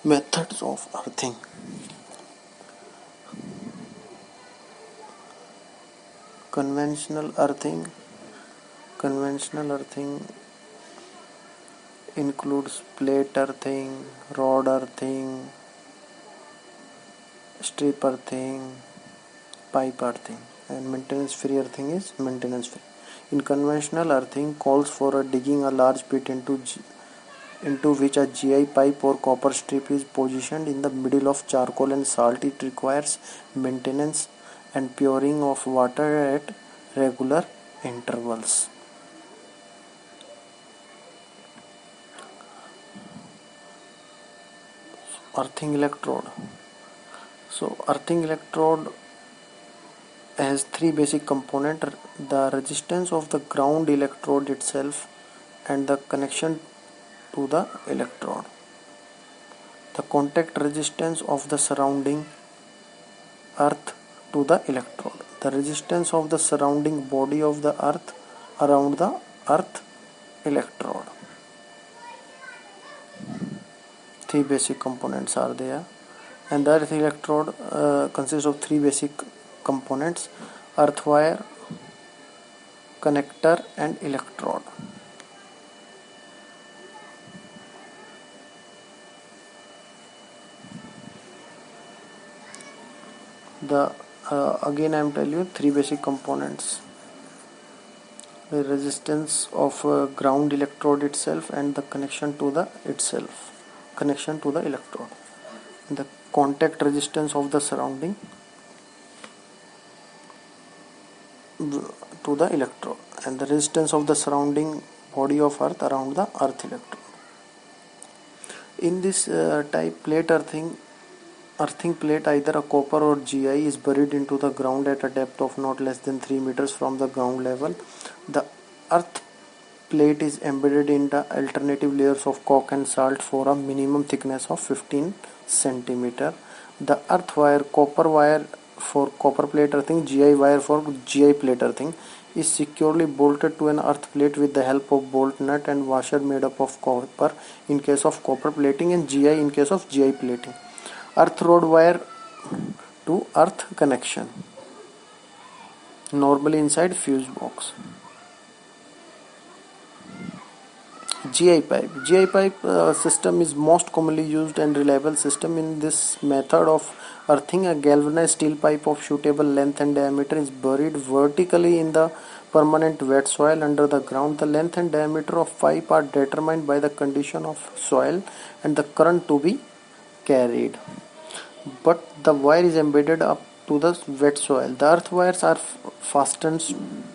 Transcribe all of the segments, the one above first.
Methods of earthing. Conventional earthing. Conventional earthing includes plate earthing, rod earthing, strip earthing, pipe earthing, and maintenance free earthing is maintenance free. In conventional earthing calls for digging a large pit into which a GI pipe or copper strip is positioned in the middle of charcoal and salt. It requires maintenance and pouring of water at regular intervals. Earthing electrode. So earthing electrode has three basic components: the resistance of the ground electrode itself and the connection to the electrode, the contact resistance of the surrounding earth to the electrode, the resistance of the surrounding body of the earth around the earth electrode. Three basic components are there, and the earth electrode consists of three basic components: earth wire, connector, and electrode. The again I am telling you three basic components: the resistance of ground electrode itself and the connection to the electrode, and the contact resistance of the surrounding to the electrode, and the resistance of the surrounding body of earth around the earth electrode. In this type plate earthing plate, either a copper or GI, is buried into the ground at a depth of not less than 3 meters from the ground level. The earth plate is embedded in the alternative layers of coke and salt for a minimum thickness of 15 centimeter. The earth wire, copper wire for copper plate earthing, GI wire for GI plate earthing, is securely bolted to an earth plate with the help of bolt nut and washer made up of copper in case of copper plating, and GI in case of GI plating. Earth rod wire to earth connection, normally inside fuse box. GI pipe system is most commonly used and reliable system. In this method of earthing, a galvanized steel pipe of suitable length and diameter is buried vertically in the permanent wet soil under the ground. The length and diameter of pipe are determined by the condition of soil and the current to be carried, but the wire is embedded up to the wet soil. The earth wires are fastened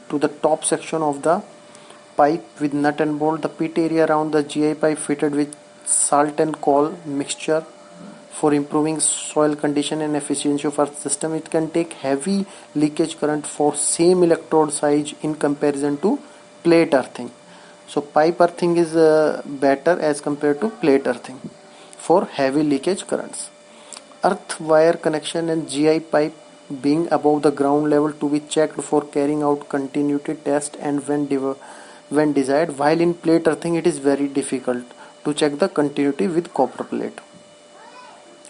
to the top section of the pipe with nut and bolt. The pit area around the GI pipe fitted with salt and coal mixture for improving soil condition and efficiency of earth system. It can take heavy leakage current for same electrode size in comparison to plate earthing. So pipe earthing is better as compared to plate earthing for heavy leakage currents. Earth wire connection and GI pipe being above the ground level to be checked for carrying out continuity test and when desired, while in plate earthing it is very difficult to check the continuity with copper plate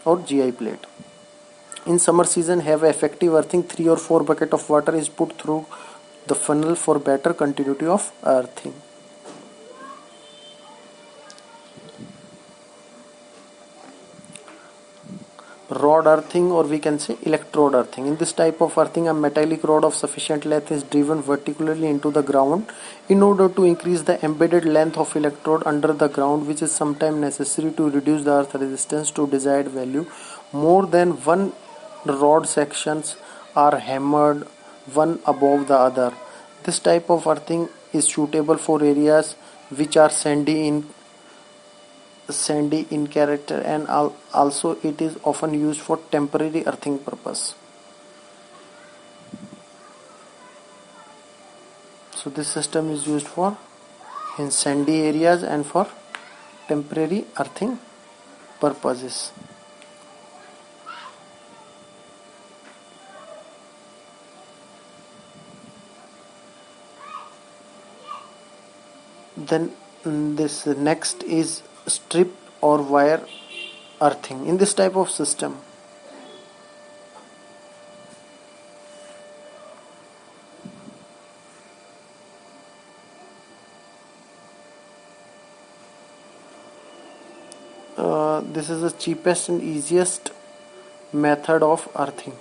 or GI plate. In summer season, have effective earthing, 3 or 4 bucket of water is put through the funnel for better continuity of earthing. Rod earthing, or we can say electrode earthing. In this type of earthing, a metallic rod of sufficient length is driven vertically into the ground in order to increase the embedded length of electrode under the ground, which is sometimes necessary to reduce the earth resistance to desired value. More than one rod sections are hammered one above the other. This type of earthing is suitable for areas which are sandy in character, and also it is often used for temporary earthing purpose. So this system is used for in sandy areas and for temporary earthing purposes. Then this next is strip or wire earthing. In this type of system, this is the cheapest and easiest method of earthing.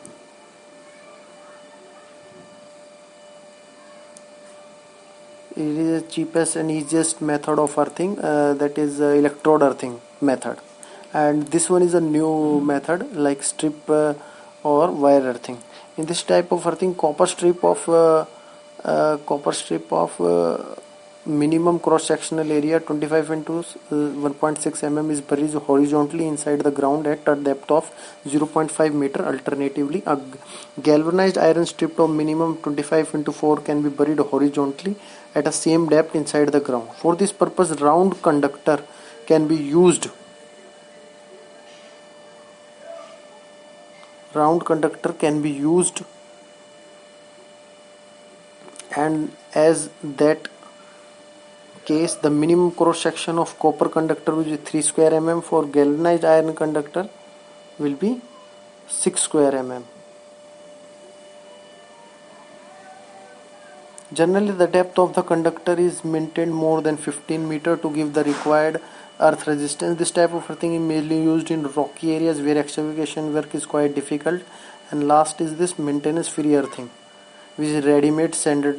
It is the cheapest and easiest method of earthing, that is electrode earthing method. And this one is a new method like strip or wire earthing. In this type of earthing, copper strip of minimum cross sectional area 25 into 1.6 mm is buried horizontally inside the ground at a depth of 0.5 meter. Alternatively, a galvanized iron strip of minimum 25 into 4 can be buried horizontally at a same depth inside the ground. For this purpose, round conductor can be used. And as that case, the minimum cross section of copper conductor will be 3 square mm. For galvanized iron conductor will be 6 square mm. Generally, the depth of the conductor is maintained more than 15 meter to give the required earth resistance. This type of earthing is mainly used in rocky areas where excavation work is quite difficult. And last is this maintenance free earthing, which is ready-made standard